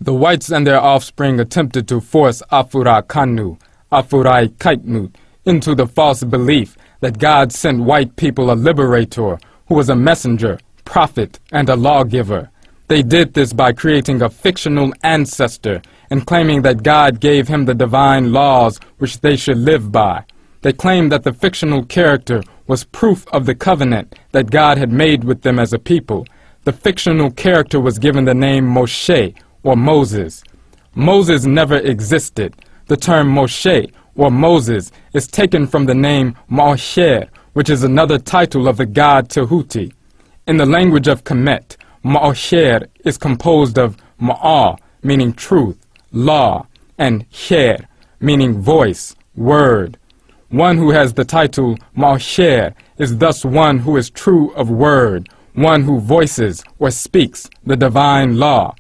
The whites and their offspring attempted to force Afura Kanu, Afurai Kaitnut, into the false belief that God sent white people a liberator who was a messenger, prophet, and a lawgiver. They did this by creating a fictional ancestor and claiming that God gave him the divine laws which they should live by. They claimed that the fictional character was proof of the covenant that God had made with them as a people. The fictional character was given the name Moshe, or Moses. Moses never existed. The term Moshe, or Moses, is taken from the name Ma'asher, which is another title of the god Tehuti. In the language of Kemet, Ma'asher is composed of Ma'ah, meaning truth, law, and Sher, meaning voice, word. One who has the title Ma'asher is thus one who is true of word, one who voices or speaks the divine law.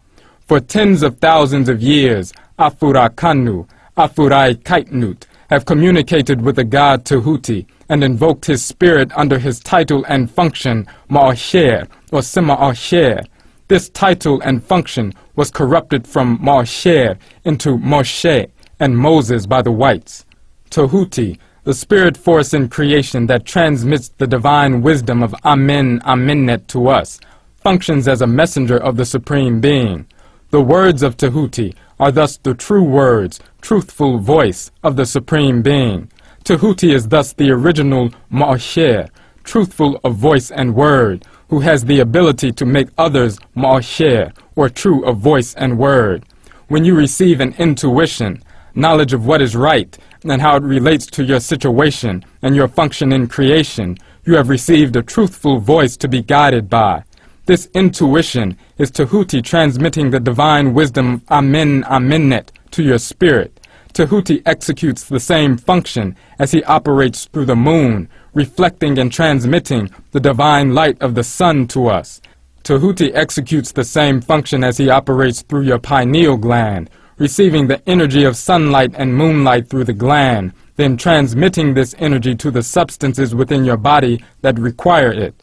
For tens of thousands of years, Afura Kanu, Afurai Kaitnut, have communicated with the god Tehuti and invoked his spirit under his title and function, Ma'asher, or Sema-Asher. This title and function was corrupted from Ma'asher into Moshe and Moses by the whites. Tehuti, the spirit force in creation that transmits the divine wisdom of Amen, Amennet to us, functions as a messenger of the Supreme Being. The words of Tehuti are thus the true words, truthful voice of the Supreme Being. Tehuti is thus the original Ma'asher, truthful of voice and word, who has the ability to make others Ma'asher, or true of voice and word. When you receive an intuition, knowledge of what is right, and how it relates to your situation and your function in creation, you have received a truthful voice to be guided by. This intuition is Tehuti transmitting the divine wisdom of Amen, Amennet to your spirit. Tehuti executes the same function as he operates through the moon, reflecting and transmitting the divine light of the sun to us. Tehuti executes the same function as he operates through your pineal gland, receiving the energy of sunlight and moonlight through the gland, then transmitting this energy to the substances within your body that require it.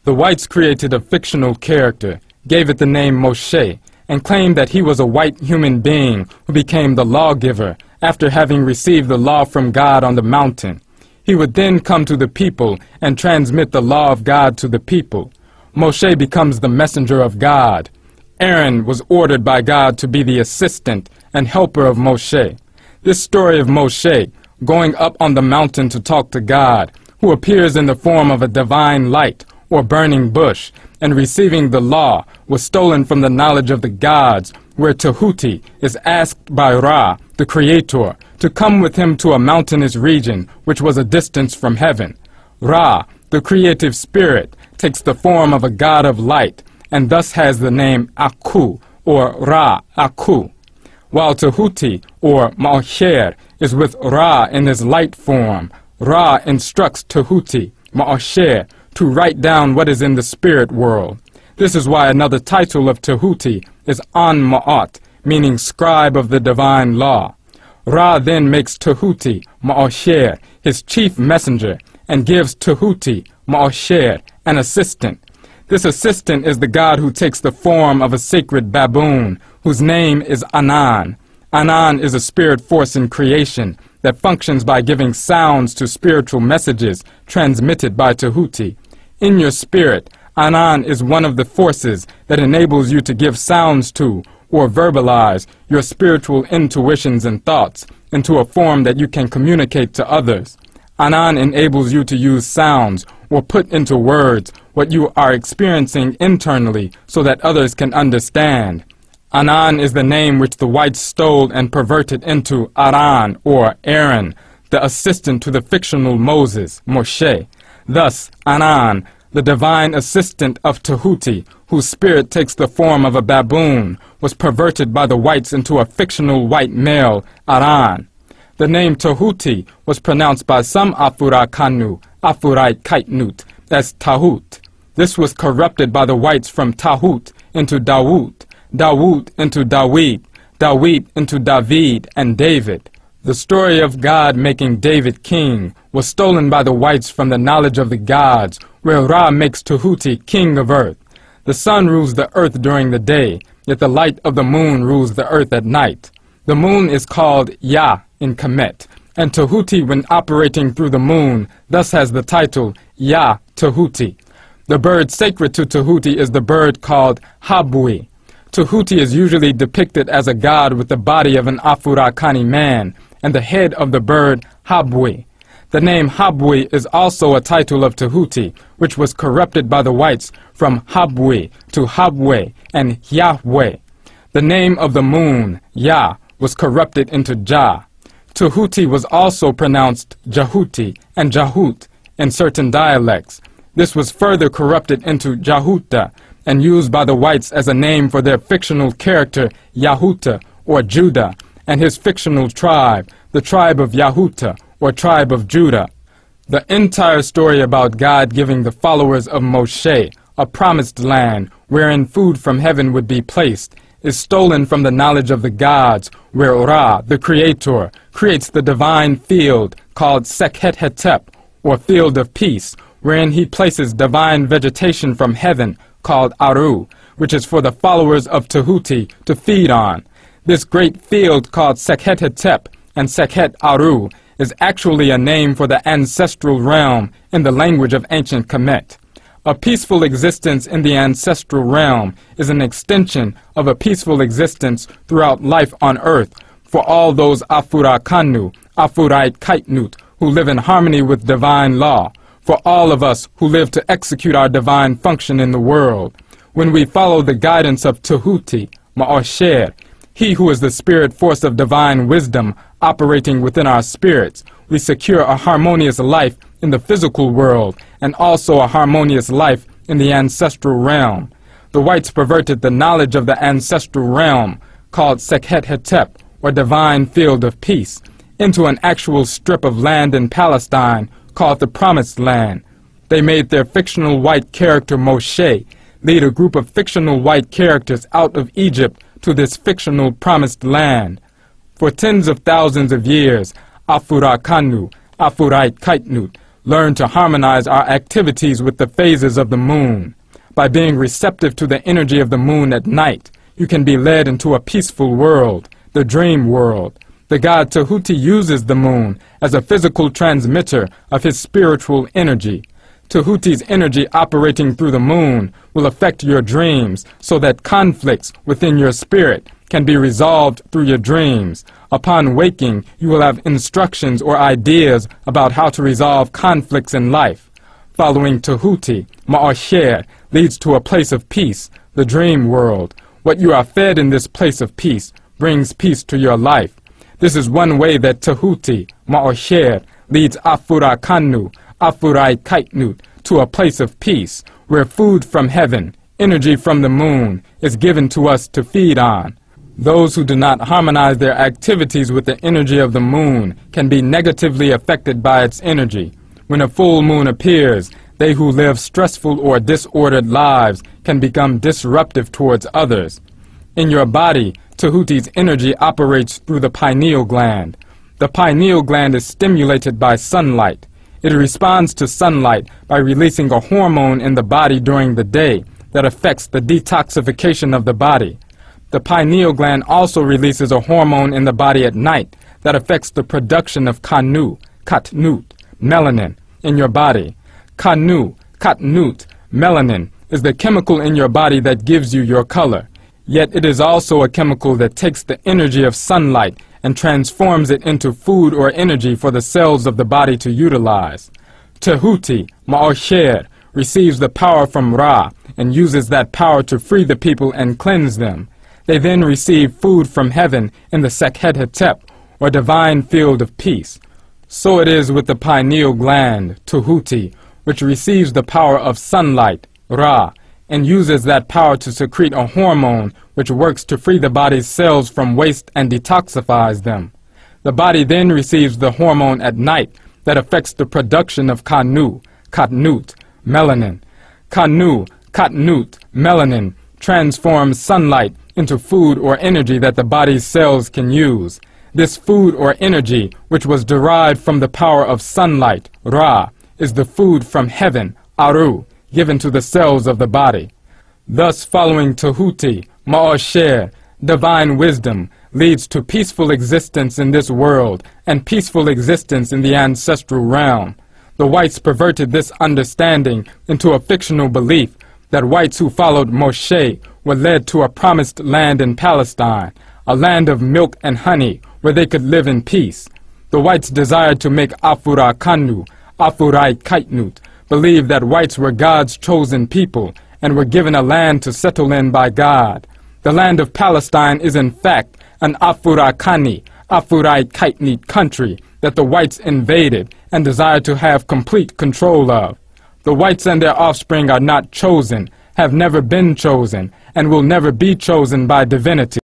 The whites created a fictional character, gave it the name Moshe, and claimed that he was a white human being who became the lawgiver after having received the law from God on the mountain. He would then come to the people and transmit the law of God to the people. Moshe becomes the messenger of God. Aaron was ordered by God to be the assistant and helper of Moshe. This story of Moshe going up on the mountain to talk to God, who appears in the form of a divine light or burning bush, and receiving the law, was stolen from the knowledge of the gods, where Tehuti is asked by Ra, the Creator, to come with him to a mountainous region which was a distance from heaven. Ra, the creative spirit, takes the form of a god of light, and thus has the name Aku, or Ra Aku. While Tehuti, or Ma'asher, is with Ra in his light form, Ra instructs Tehuti, Ma'asher, to write down what is in the spirit world. This is why another title of Tehuti is An Ma'at, meaning scribe of the divine law. Ra then makes Tehuti, Ma'asher, his chief messenger, and gives Tehuti, Ma'asher, an assistant. This assistant is the god who takes the form of a sacred baboon, whose name is Anan. Anan is a spirit force in creation that functions by giving sounds to spiritual messages transmitted by Tehuti. In your spirit, Anan is one of the forces that enables you to give sounds to, or verbalize, your spiritual intuitions and thoughts into a form that you can communicate to others. Anan enables you to use sounds, or put into words, what you are experiencing internally so that others can understand. Anan is the name which the whites stole and perverted into Aran, or Aaron, the assistant to the fictional Moses, Moshe. Thus, Anan, the divine assistant of Tehuti, whose spirit takes the form of a baboon, was perverted by the whites into a fictional white male, Aran. The name Tehuti was pronounced by some Afura Kanu, Afurai Kaitnut, as Tahut. This was corrupted by the whites from Tahut into Dawud, Dawud into Dawid, Dawid into David and David. The story of God making David king was stolen by the whites from the knowledge of the gods, where Ra makes Tehuti king of earth. The sun rules the earth during the day, yet the light of the moon rules the earth at night. The moon is called Ya in Kemet, and Tahuti, when operating through the moon, thus has the title Ya Tahuti. The bird sacred to Tahuti is the bird called Habui. Tahuti is usually depicted as a god with the body of an Afurakani man and the head of the bird Habui. The name Habui is also a title of Tahuti, which was corrupted by the whites from Habui to Habwe and Yahweh. The name of the moon, Ya, was corrupted into Jah. Tahuti was also pronounced Jahuti and Jahut in certain dialects. This was further corrupted into Jahuta and used by the whites as a name for their fictional character Yahuta or Judah and his fictional tribe, the tribe of Yahuta or tribe of Judah. The entire story about God giving the followers of Moshe a promised land wherein food from heaven would be placed is stolen from the knowledge of the gods, where Ra, the Creator, creates the divine field called Sekhet Hetep, or Field of Peace, wherein he places divine vegetation from heaven called Aru, which is for the followers of Tahuti to feed on. This great field called Sekhet Hetep and Sekhet Aru is actually a name for the ancestral realm in the language of ancient Kemet. A peaceful existence in the ancestral realm is an extension of a peaceful existence throughout life on earth for all those Afurakanu, Afurite Kaitnut, who live in harmony with divine law, for all of us who live to execute our divine function in the world. When we follow the guidance of Tahuti, Ma'osher, he who is the spirit force of divine wisdom operating within our spirits, we secure a harmonious life in the physical world and also a harmonious life in the ancestral realm. The whites perverted the knowledge of the ancestral realm, called Sekhet Hetep, or divine field of peace, into an actual strip of land in Palestine called the Promised Land. They made their fictional white character Moshe lead a group of fictional white characters out of Egypt to this fictional Promised Land. For tens of thousands of years, Afurakanu, Afurite Kaitnut, learned to harmonize our activities with the phases of the moon. By being receptive to the energy of the moon at night, you can be led into a peaceful world, the dream world. The god Tahuti uses the moon as a physical transmitter of his spiritual energy. Tahuti's energy operating through the moon will affect your dreams so that conflicts within your spirit can be resolved through your dreams. Upon waking, you will have instructions or ideas about how to resolve conflicts in life. Following Tahuti, Ma'osher, leads to a place of peace, the dream world. What you are fed in this place of peace brings peace to your life. This is one way that Tahuti, Ma'osher, leads Afurakanu, Afurite Kaitnut, to a place of peace, where food from heaven, energy from the moon, is given to us to feed on. Those who do not harmonize their activities with the energy of the moon can be negatively affected by its energy. When a full moon appears, they who live stressful or disordered lives can become disruptive towards others. In your body, Tahuti's energy operates through the pineal gland. The pineal gland is stimulated by sunlight. It responds to sunlight by releasing a hormone in the body during the day that affects the detoxification of the body. The pineal gland also releases a hormone in the body at night that affects the production of Katnut, melanin, in your body. Katnut, melanin, is the chemical in your body that gives you your color. Yet it is also a chemical that takes the energy of sunlight and transforms it into food or energy for the cells of the body to utilize. Tahuti, Ma'osher, receives the power from Ra and uses that power to free the people and cleanse them. They then receive food from heaven in the Sekhet Hetep, or divine field of peace. So it is with the pineal gland, Tahuti, which receives the power of sunlight, Ra, and uses that power to secrete a hormone which works to free the body's cells from waste and detoxifies them. The body then receives the hormone at night that affects the production of Katnut, melanin. Katnut, melanin, transforms sunlight into food or energy that the body's cells can use. This food or energy, which was derived from the power of sunlight, Ra, is the food from heaven, Aru, given to the cells of the body. Thus, following Tahuti, Ma'asher, divine wisdom, leads to peaceful existence in this world and peaceful existence in the ancestral realm. The whites perverted this understanding into a fictional belief that whites who followed Moshe were led to a promised land in Palestine, a land of milk and honey where they could live in peace. The whites desired to make Afura Kanu, Afurai Kaitnut, believe that whites were God's chosen people and were given a land to settle in by God. The land of Palestine is in fact an Afura Kani, Afurai Kaitnit country that the whites invaded and desired to have complete control of. The whites and their offspring are not chosen, have never been chosen, and will never be chosen by divinity.